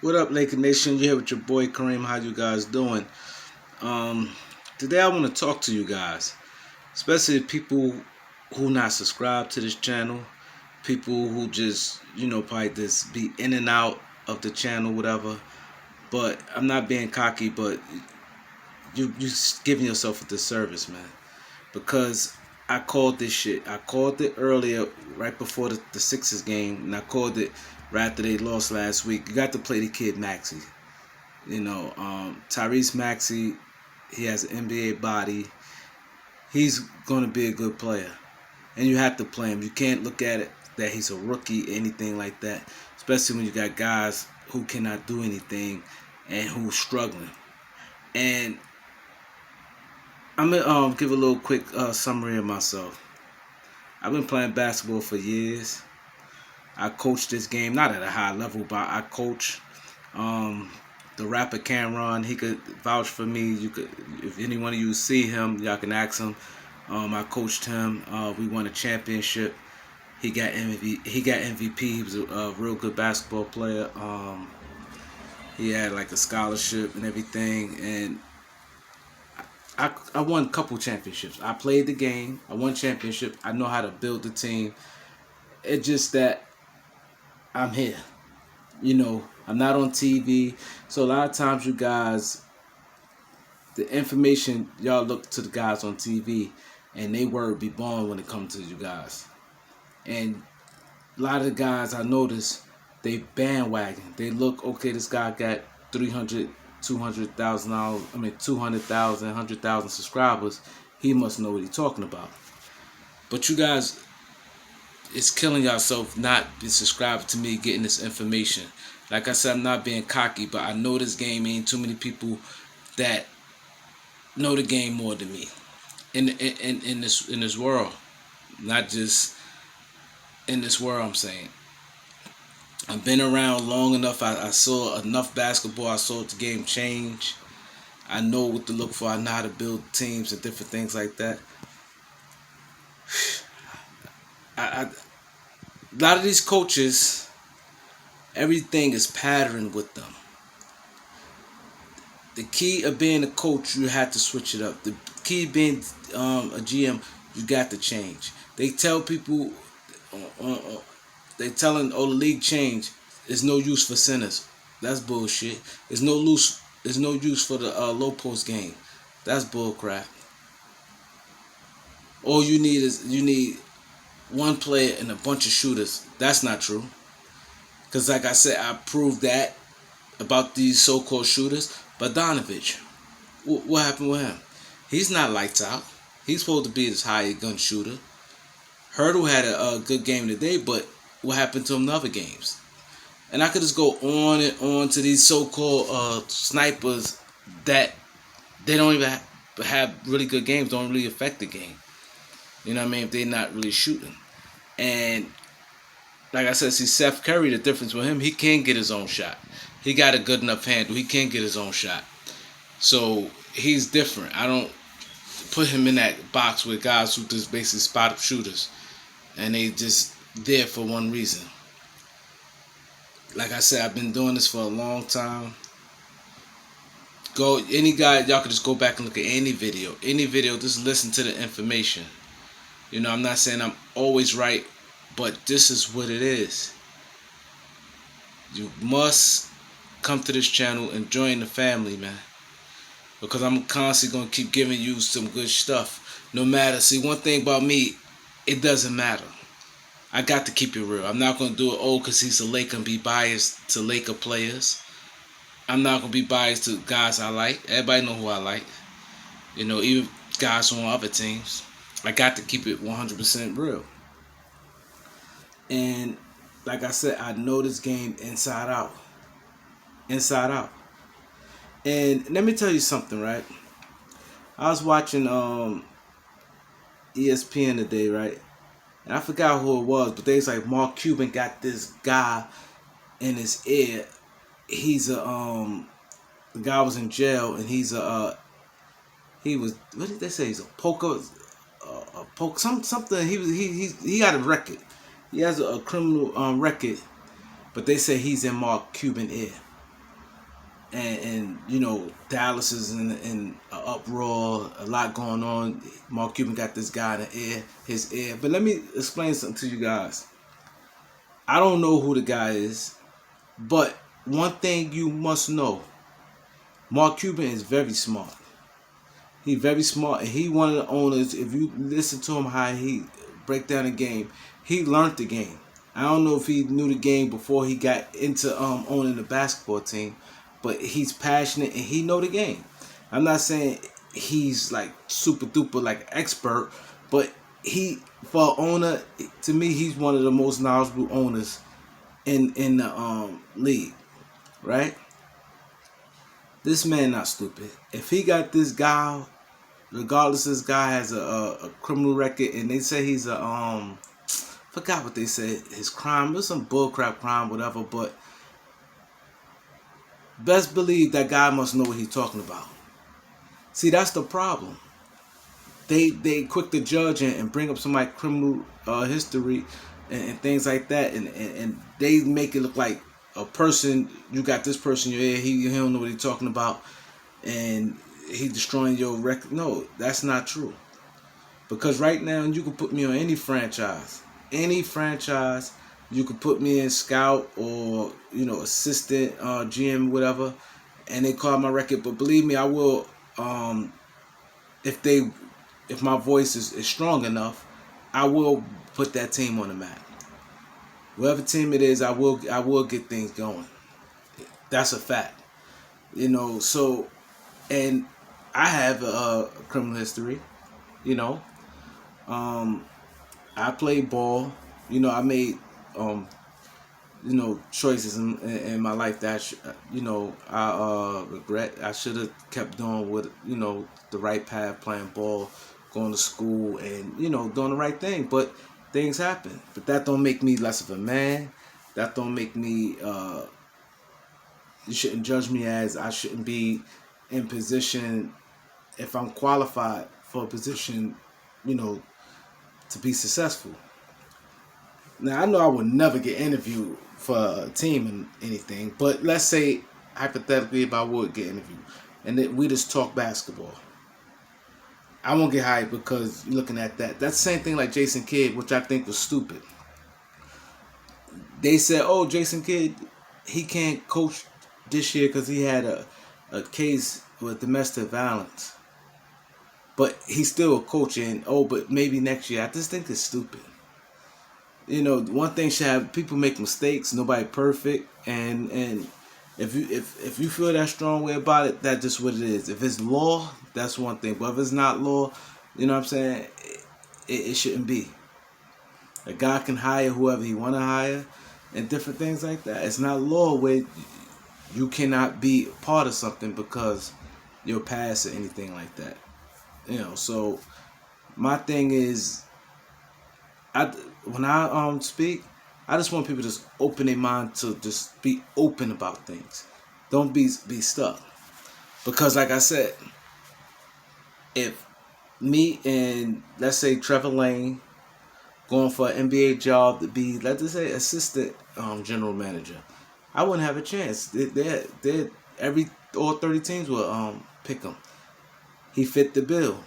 What up, Laker Nation? You here with your boy Kareem. How you guys doing? Um, Today I want to talk to you guys, especially people who not subscribed to this channel, people who just probably just be in and out of the channel, whatever. But I'm not being cocky, but you giving yourself a disservice, man, because I called this shit. I called it earlier, right before the Sixers game, and I called it right after they lost last week. You got to play the kid Maxey. Tyrese Maxey, he has an NBA body. He's going to be a good player. And you have to play him. You can't look at it that he's a rookie, anything like that. Especially when you got guys who cannot do anything and who's struggling. And I'm going to give a little quick summary of myself. I've been playing basketball for years. I coach this game, not at a high level, but I coach. The rapper Cameron, he could vouch for me. You could, if any one of you see him, y'all can ask him. I coached him. We won a championship. He got MVP. He was a real good basketball player. He had like a scholarship and everything, and I won a couple championships. I played the game. I won championship. I know how to build the team. It's just that I'm here. I'm not on TV. So a lot of times you guys, the information, y'all look to the guys on TV and they word be born when it comes to you guys. And a lot of the guys I notice, they bandwagon. They look, okay, this guy got 300, $200,000, 200,000, 100,000 subscribers. He must know what he's talking about. But you guys, it's killing yourself not being subscribed to me, getting this information. Like I said, I'm not being cocky, but I know this game ain't too many people that know the game more than me in this world. Not just in this world, I'm saying. I've been around long enough. I saw enough basketball. I saw the game change. I know what to look for. I know how to build teams and different things like that. A lot of these coaches, everything is patterned with them. The key of being a coach, you have to switch it up. The key of being a GM, you got to change. They tell people, they telling, the league change. There's no use for centers. That's bullshit. There's no use for the low post game. That's bullcrap. All you need one player and a bunch of shooters. That's not true. Because like I said, I proved that about these so-called shooters. Bogdanovic, what happened with him? He's not lights out. He's supposed to be this high gun shooter. Hurdle had a good game today, but what happened to him in other games? And I could just go on and on to these so-called snipers that they don't even have really good games, don't really affect the game. You know what I mean? If they're not really shooting. And like I said, see Seth Curry, the difference with him, he can get his own shot. He got a good enough handle. He can get his own shot. So he's different. I don't put him in that box with guys who just basically spot up shooters. And they just there for one reason. Like I said, I've been doing this for a long time. Any guy, y'all could just go back and look at any video. Just listen to the information. I'm not saying I'm always right, but this is what it is. You must come to this channel and join the family, man. Because I'm constantly going to keep giving you some good stuff. No matter. See, one thing about me, it doesn't matter. I got to keep it real. I'm not going to do it, because he's a Laker, and be biased to Laker players. I'm not going to be biased to guys I like. Everybody know who I like. Even guys on other teams. I got to keep it 100% real. And like I said, I know this game inside out. Inside out. And let me tell you something, right? I was watching ESPN today, right? And I forgot who it was, but they was like, Mark Cuban got this guy in his ear. He's the guy was in jail, and he was, what did they say? He's a something. He got a record. He has a criminal record, but they say he's in Mark Cuban ear. and you know, Dallas is in an uproar, a lot going on. Mark Cuban got this guy in his ear. But let me explain something to you guys. I don't know who the guy is, but one thing you must know: Mark Cuban is very smart. He's very smart, and he one of the owners. If you listen to him, how he break down the game, he learned the game. I don't know if he knew the game before he got into owning the basketball team, but he's passionate and he know the game. I'm not saying he's like super duper like expert, but he for an owner, to me, he's one of the most knowledgeable owners in the league, right? This man not stupid. If he got this guy, regardless, this guy has a criminal record, and they say he's a forgot what they said his crime was, some bullcrap crime, whatever. But best believe that guy must know what he's talking about. See, that's the problem. They quick to judge and bring up somebody's criminal history and things like that, and they make it look like a person. You got this person in your ear. He don't know what he's talking about, and he destroying your record. No, that's not true. Because right now you can put me on any franchise. Any franchise, you could put me in scout or assistant, GM, whatever, and they call my record. But believe me, I will. If my voice is strong enough, I will put that team on the map. Whatever team it is, I will get things going. That's a fact. So, and I have a criminal history. You know, I played ball. I made choices in my life that I regret. I should have kept doing what the right path, playing ball, going to school, and doing the right thing. But things happen. But that don't make me less of a man. That don't make me. You shouldn't judge me as I shouldn't be in position if I'm qualified for a position, to be successful. Now I know I would never get interviewed for a team and anything, but let's say hypothetically if I would get interviewed and that we just talk basketball, I won't get hired because you're looking at that. That's the same thing like Jason Kidd, which I think was stupid. They said, "Oh, Jason Kidd, he can't coach this year because he had a case with domestic violence." But he's still a coach, and but maybe next year. I just think it's stupid. One thing should have people make mistakes. Nobody perfect, and if you feel that strong way about it, that's just what it is. If it's law, that's one thing. But if it's not law, you know what I'm saying, it shouldn't be. A guy can hire whoever he want to hire, and different things like that. It's not law where you cannot be part of something because you're past or anything like that. So my thing is, when I speak, I just want people to just open their mind to just be open about things. Don't be stuck. Because like I said, if me and let's say Trevor Lane going for an NBA job to be, let's just say, assistant general manager, I wouldn't have a chance. All 30 teams will pick him. He fit the bill.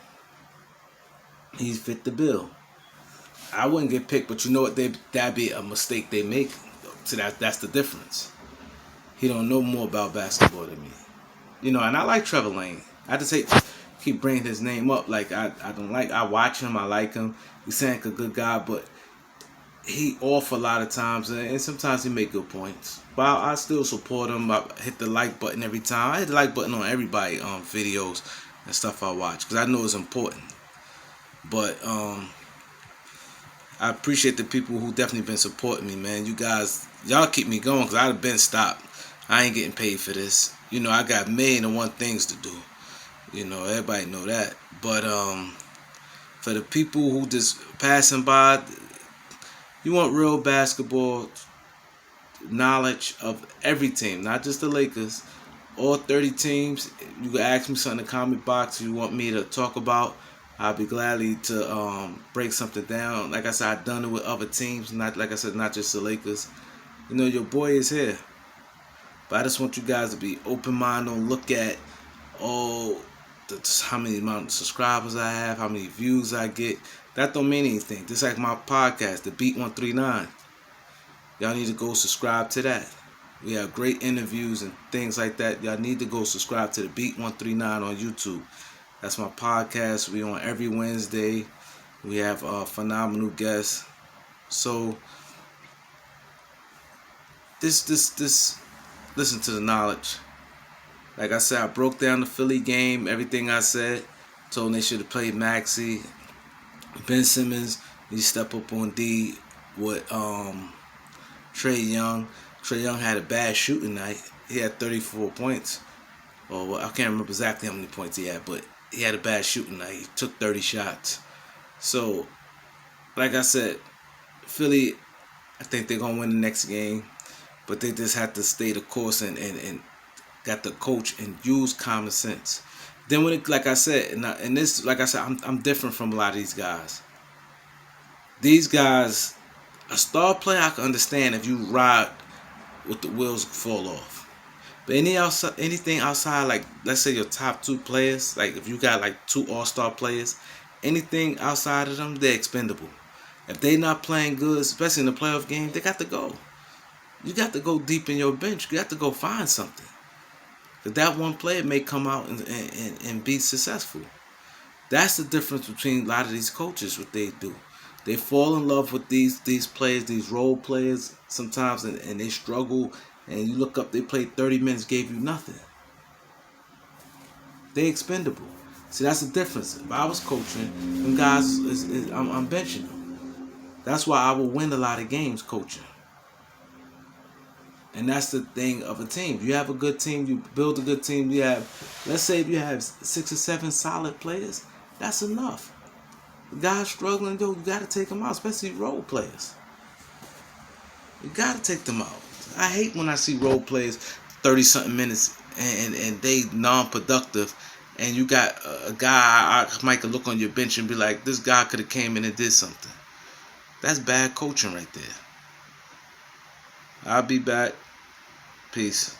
He fit the bill. I wouldn't get picked, but you know what? That'd be a mistake they make. So that's the difference. He don't know more about basketball than me. And I like Trevor Lane. I just keep bringing his name up. Like I watch him. I like him. He sounds like a good guy, but he off a lot of times, and sometimes he make good points. But I still support him. I hit the like button every time. I hit the like button on everybody videos and stuff I watch because I know it's important. But I appreciate the people who definitely been supporting me, man. You guys, y'all keep me going because I'd have been stopped. I ain't getting paid for this. I got million and one things to do. Everybody know that. But for the people who just passing by, you want real basketball knowledge of every team, not just the Lakers. All 30 teams. You can ask me something in the comment box you want me to talk about. I'll be gladly to break something down. Like I said, I've done it with other teams. Not like I said, not just the Lakers. Your boy is here. But I just want you guys to be open-minded. Don't look at how many amount of subscribers I have, how many views I get. That don't mean anything. Just like my podcast, The Beat 139. Y'all need to go subscribe to that. We have great interviews and things like that. Y'all need to go subscribe to The Beat 139 on YouTube. That's my podcast. We on every Wednesday. We have phenomenal guests. So this listen to the knowledge. Like I said, I broke down the Philly game, everything I said. Told them they should have played Maxey. Ben Simmons, he step up on D with Trae Young. Trae Young had a bad shooting night. He had 34 points. Well, I can't remember exactly how many points he had, but he had a bad shooting night. He took 30 shots. So, like I said, Philly, I think they're going to win the next game. But they just have to stay the course and got to coach and use common sense. Then when it, like I said, and this, like I said, I'm different from a lot of these guys. These guys, a star player I can understand if you ride with the wheels fall off. But anything outside, like let's say your top 2 players, like if you got like 2 all-star players, anything outside of them, they're expendable. If they not playing good, especially in the playoff game, they got to go. You got to go deep in your bench. You got to go find something. Because that one player may come out and be successful. That's the difference between a lot of these coaches, what they do. They fall in love with these players, these role players sometimes, and they struggle. And you look up, they played 30 minutes, gave you nothing. They expendable. See, that's the difference. If I was coaching, them guys, I'm benching them. That's why I will win a lot of games coaching. And that's the thing of a team. You have a good team, you build a good team, you have, let's say if you have 6 or 7 solid players, that's enough. The guys struggling, though, you got to take them out, especially role players. You got to take them out. I hate when I see role players 30-something minutes and they non-productive, and you got a guy I might look on your bench and be like, this guy could have came in and did something. That's bad coaching right there. I'll be back. Peace.